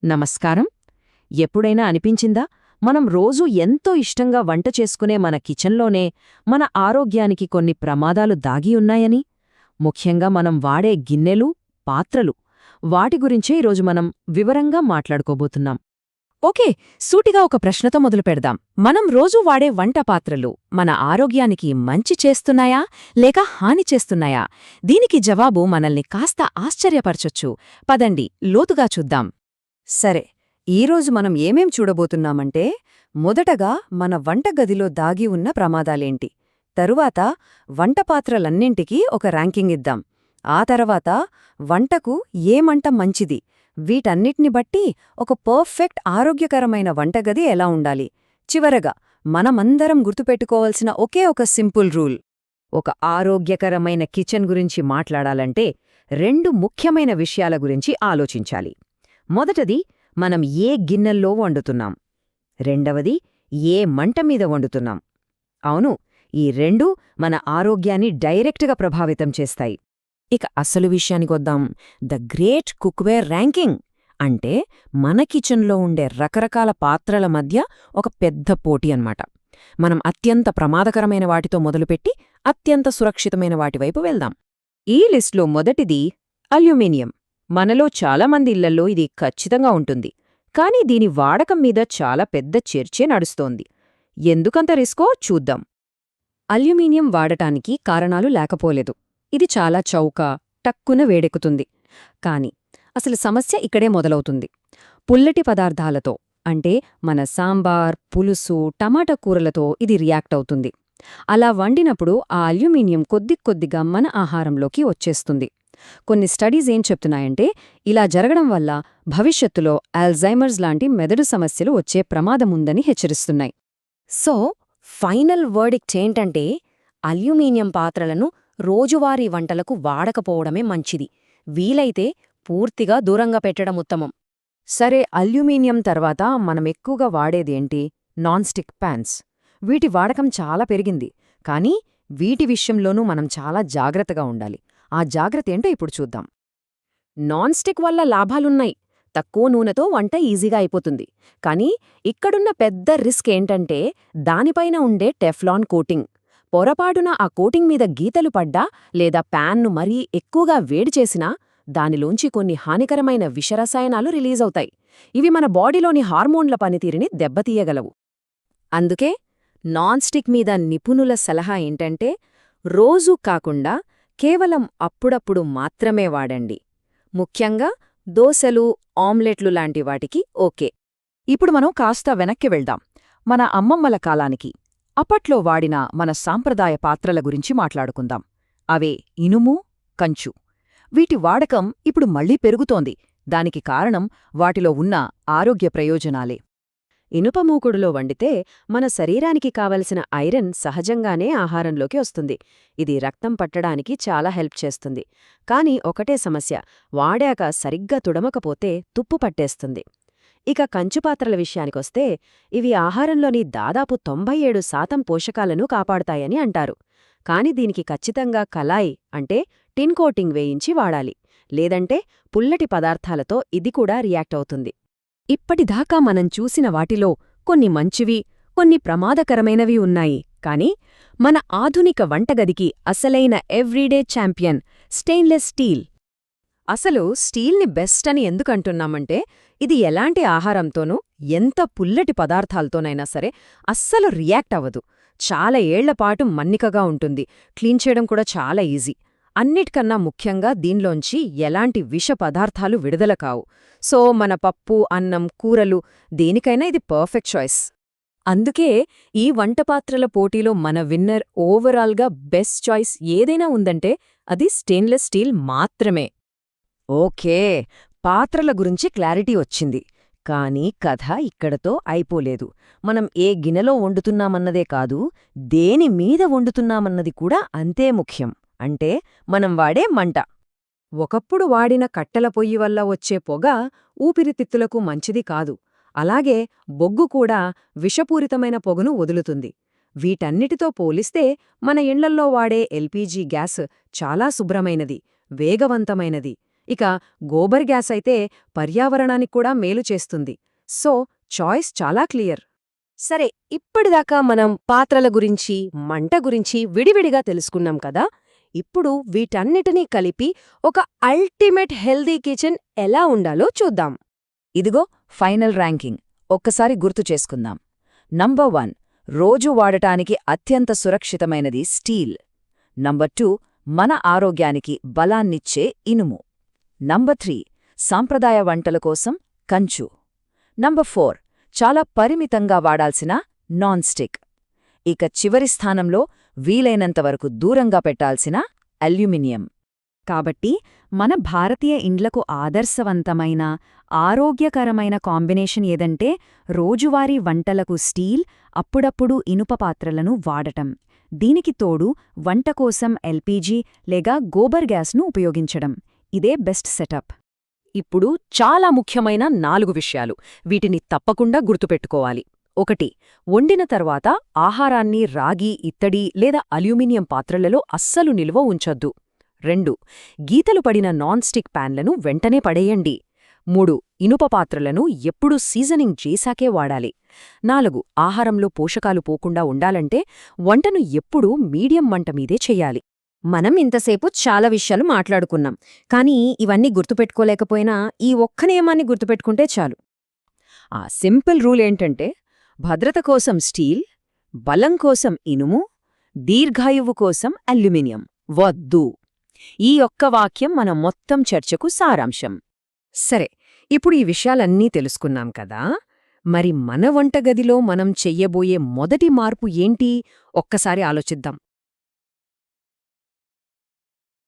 నమస్కారం. ఎప్పుడైనా అనిపించిందా మనం రోజూ ఎంతో ఇష్టంగా వంట చేసుకునే మన కిచెన్లోనే మన ఆరోగ్యానికి కొన్ని ప్రమాదాలు దాగి ఉన్నాయని? ముఖ్యంగా మనం వాడే గిన్నెలు, పాత్రలు, వాటి గురించే ఈరోజు మనం వివరంగా మాట్లాడుకోబోతున్నాం. ఓకే, సూటిగా ఒక ప్రశ్నతో మొదలుపెడదాం. మనం రోజూ వాడే వంట పాత్రలు మన ఆరోగ్యానికి మంచి చేస్తున్నాయా లేక హాని చేస్తున్నాయా? దీనికి జవాబు మనల్ని కాస్త ఆశ్చర్యపరచొచ్చు. పదండి, లోతుగా చూద్దాం. సరే, ఈరోజు మనం ఏమేం చూడబోతున్నామంటే, మొదటగా మన వంటగదిలో దాగి ఉన్న ప్రమాదాలేంటి, తరువాత వంటపాత్రలన్నింటికీ ఒక ర్యాంకింగ్ ఇద్దాం, ఆ తర్వాత వంటకు ఏ మంట మంచిది, వీటన్నిటిని బట్టి ఒక పర్ఫెక్ట్ ఆరోగ్యకరమైన వంటగది ఎలా ఉండాలి, చివరగా మనమందరం గుర్తుపెట్టుకోవాల్సిన ఒకే ఒక సింపుల్ రూల్. ఒక ఆరోగ్యకరమైన కిచెన్ గురించి మాట్లాడాలంటే రెండు ముఖ్యమైన విషయాల గురించి ఆలోచించాలి. మొదటది, మనం ఏ గిన్నెల్లో వండుతున్నాం. రెండవది, ఏ మంట మీద వండుతున్నాం. అవును, ఈ రెండూ మన ఆరోగ్యాన్ని డైరెక్ట్గా ప్రభావితం చేస్తాయి. ఇక అసలు విషయానికొద్దాం. ద గ్రేట్ కుక్వేర్ ర్యాంకింగ్ అంటే మన కిచెన్లో ఉండే రకరకాల పాత్రల మధ్య ఒక పెద్ద పోటీ అన్నమాట. మనం అత్యంత ప్రమాదకరమైన వాటితో మొదలుపెట్టి అత్యంత సురక్షితమైన వాటివైపు వెళ్దాం. ఈ లిస్ట్లో మొదటిది అల్యూమినియం. మనలో చాలామంది ఇళ్లల్లో ఇది ఖచ్చితంగా ఉంటుంది, కానీ దీని వాడకం మీద చాలా పెద్ద చర్చే నడుస్తోంది. ఎందుకంత రిస్కో చూద్దాం. అల్యూమినియం వాడటానికి కారణాలు లేకపోలేదు. ఇది చాలా చౌక, టక్కున వేడెక్కుతుంది. కాని అసలు సమస్య ఇక్కడే మొదలవుతుంది. పుల్లటి పదార్థాలతో, అంటే మన సాంబార్, పులుసు, టమాటా కూరలతో ఇది రియాక్ట్ అవుతుంది. అలా వండినప్పుడు ఆ అల్యూమినియం కొద్దిగా మన ఆహారంలోకి వచ్చేస్తుంది. కొన్ని స్టడీస్ ఏం చెప్తున్నాయంటే, ఇలా జరగడం వల్ల భవిష్యత్తులో అల్జైమర్స్ లాంటి మెదడు సమస్యలు వచ్చే ప్రమాదముందని హెచ్చరిస్తున్నాయి. సో, ఫైనల్ వర్డిక్ట్ ఏంటంటే, అల్యూమినియం పాత్రలను రోజువారీ వంటలకు వాడకపోవడమే మంచిది. వీలైతే పూర్తిగా దూరంగా పెట్టడం ఉత్తమం. సరే, అల్యూమినియం తర్వాత మనమెక్కువగా వాడేదేంటి? Non stick pans. వీటి వాడకం చాలా పెరిగింది, కానీ వీటి విషయంలోనూ మనం చాలా జాగ్రత్తగా ఉండాలి. ఆ జాగ్రత్త ఏంటో ఇప్పుడు చూద్దాం. నాన్ స్టిక్ వల్ల లాభాలున్నాయి. తక్కువ నూనెతో వంట ఈజీగా అయిపోతుంది. కానీ ఇక్కడున్న పెద్ద రిస్క్ ఏంటంటే, దానిపైన ఉండే టెఫ్లాన్ కోటింగ్. పొరపాటున ఆ కోటింగ్ మీద గీతలు పడ్డా లేదా ప్యాన్ను మరీ ఎక్కువగా వేడి చేసినా దానిలోంచి కొన్ని హానికరమైన విషరసాయనాలు రిలీజ్ అవుతాయి. ఇవి మన బాడీలోని హార్మోన్ల పనితీరుని దెబ్బతీయగలవు. అందుకే నాన్ స్టిక్ మీద నిపుణుల సలహా ఏంటంటే, రోజూ కాకుండా కేవలం అప్పుడప్పుడు మాత్రమే వాడండి. ముఖ్యంగా దోశలు, ఆమ్లెట్లు లాంటి వాటికి ఓకే. ఇప్పుడు మనం కాస్త వెనక్కి వెళ్దాం, మన అమ్మమ్మల కాలానికి. అప్పట్లో వాడిన మన సాంప్రదాయ పాత్రల గురించి మాట్లాడుకుందాం. అవే ఇనుము, కంచు. వీటి వాడకం ఇప్పుడు మళ్లీ పెరుగుతోంది. దానికి కారణం వాటిలో ఉన్న ఆరోగ్య ప్రయోజనాలే. ఇనుప మూకుడులో వండితే మన శరీరానికి కావలసిన ఐరన్ సహజంగానే ఆహారంలోకి వస్తుంది. ఇది రక్తం పట్టడానికి చాలా హెల్ప్ చేస్తుంది. కానీ ఒకటే సమస్య, వాడాక సరిగ్గా తుడమకపోతే తుప్పు పట్టేస్తుంది. ఇక కంచుపాత్రల విషయానికొస్తే, ఇవి ఆహారంలోని దాదాపు 97% పోషకాలను కాపాడుతాయని అంటారు. కాని దీనికి ఖచ్చితంగా కలాయి అంటే టిన్ కోటింగ్ వేయించి వాడాలి. లేదంటే పుల్లటి పదార్థాలతో ఇది కూడా రియాక్ట్ అవుతుంది. ఇప్పటిదాకా మనం చూసిన వాటిలో కొన్ని మంచివి, కొన్ని ప్రమాదకరమైనవి ఉన్నాయి. కాని మన ఆధునిక వంటగదికి అసలైన ఎవ్రీడే ఛాంపియన్ స్టెయిన్లెస్ స్టీల్. అసలు స్టీల్ని బెస్ట్ అని ఎందుకంటున్నామంటే, ఇది ఎలాంటి ఆహారంతోనూ, ఎంత పుల్లటి పదార్థాలతోనైనా సరే అస్సలు రియాక్ట్ అవ్వదు. చాలా ఏళ్లపాటు మన్నికగా ఉంటుంది. క్లీన్ చేయడం కూడా చాలా ఈజీ. అన్నిటికన్నా ముఖ్యంగా దీనిలోంచి ఎలాంటి విష పదార్థాలు విడుదల కావు. సో మన పప్పు, అన్నం, కూరలు దేనికైనా ఇది పర్ఫెక్ట్ చాయిస్. అందుకే ఈ వంటపాత్రల పోటీలో మన విన్నర్, ఓవరాల్గా బెస్ట్ చాయిస్ ఏదైనా ఉందంటే అది స్టెయిన్లెస్ స్టీల్ మాత్రమే. ఓకే, పాత్రల గురించి క్లారిటీ వచ్చింది. కానీ కథ ఇక్కడతో అయిపోలేదు. మనం ఏ గిన్నెలో వండుతున్నామన్నదే కాదు, దేని మీద వండుతున్నామన్నది కూడా అంతే ముఖ్యం. అంటే మనం వాడే మంట. ఒకప్పుడు వాడిన కట్టెల పొయ్యి వల్ల వచ్చే పొగ ఊపిరితిత్తులకు మంచిది కాదు. అలాగే బొగ్గు కూడా విషపూరితమైన పొగను వదులుతుంది. వీటన్నిటితో పోలిస్తే మన ఇళ్లల్లో వాడే ఎల్పీజీ గ్యాస్ చాలా శుభ్రమైనది, వేగవంతమైనది. ఇక గోబర్ గ్యాస్ అయితే పర్యావరణానికి కూడా మేలు చేస్తుంది. సో చాయిస్ చాలా క్లియర్. సరే, ఇప్పటిదాకా మనం పాత్రల గురించి, మంట గురించి విడివిడిగా తెలుసుకున్నాం కదా. ఇప్పుడు వీటన్నిటినీ కలిపి ఒక అల్టిమేట్ హెల్దీ కిచెన్ ఎలా ఉండాలో చూద్దాం. ఇదిగో ఫైనల్ ర్యాంకింగ్. ఒక్కసారి గుర్తు చేసుకుందాం. నంబర్ 1 రోజు వాడటానికి అత్యంత సురక్షితమైనది స్టీల్. నంబర్ 2 మన ఆరోగ్యానికి బలాన్నిచ్చే ఇనుము. నంబర్ 3 సాంప్రదాయ వంటల కోసం కంచు. నంబర్ 4 చాలా పరిమితంగా వాడాల్సిన నాన్ స్టిక్. ఇక చివరి స్థానంలో వీలైనంతవరకు దూరంగా పెట్టాల్సిన అల్యూమినియం. కాబట్టి మన భారతీయ ఇండ్లకు ఆదర్శవంతమైన, ఆరోగ్యకరమైన కాంబినేషన్ ఏదంటే రోజువారీ వంటలకు స్టీల్, అప్పుడప్పుడు ఇనుప పాత్రలను వాడటం. దీనికి తోడు వంట కోసం ఎల్పీజీ లేదా గోబర్ గ్యాస్ను ఉపయోగించడం. ఇదే బెస్ట్ సెటప్. ఇప్పుడు చాలా ముఖ్యమైన 4 విషయాలు. వీటిని తప్పకుండా గుర్తుపెట్టుకోవాలి. 1 వండిన తర్వాత ఆహారాన్ని రాగి, ఇత్తడి లేదా అల్యూమినియం పాత్రలలో అస్సలు నిల్వ ఉంచొద్దు. 2 గీతలు పడిన నాన్ స్టిక్ ప్యాన్లను వెంటనే పడేయండి. 3 ఇనుప పాత్రలను ఎప్పుడూ సీజనింగ్ చేశాకే వాడాలి. 4 ఆహారంలో పోషకాలు పోకుండా ఉండాలంటే వంటను ఎప్పుడూ మీడియం మంట మీదే చెయ్యాలి. మనం ఇంతసేపు చాలా విషయాలు మాట్లాడుకున్నాం, కానీ ఇవన్నీ గుర్తుపెట్టుకోలేకపోయినా ఈ ఒక్క నియమాన్ని గుర్తుపెట్టుకుంటే చాలు. ఆ సింపుల్ రూల్ ఏంటంటే భద్రత కోసం స్టీల్, బలం కోసం ఇనుము, దీర్ఘాయువు కోసం అల్యూమినియం వద్దు. ఈ ఒక్క వాక్యం మన మొత్తం చర్చకు సారాంశం. సరే, ఇప్పుడు ఈ విషయాలన్నీ తెలుసుకున్నాం కదా. మరి మన వంటగదిలో మనం చెయ్యబోయే మొదటి మార్పు ఏంటి? ఒక్కసారి ఆలోచిద్దాం.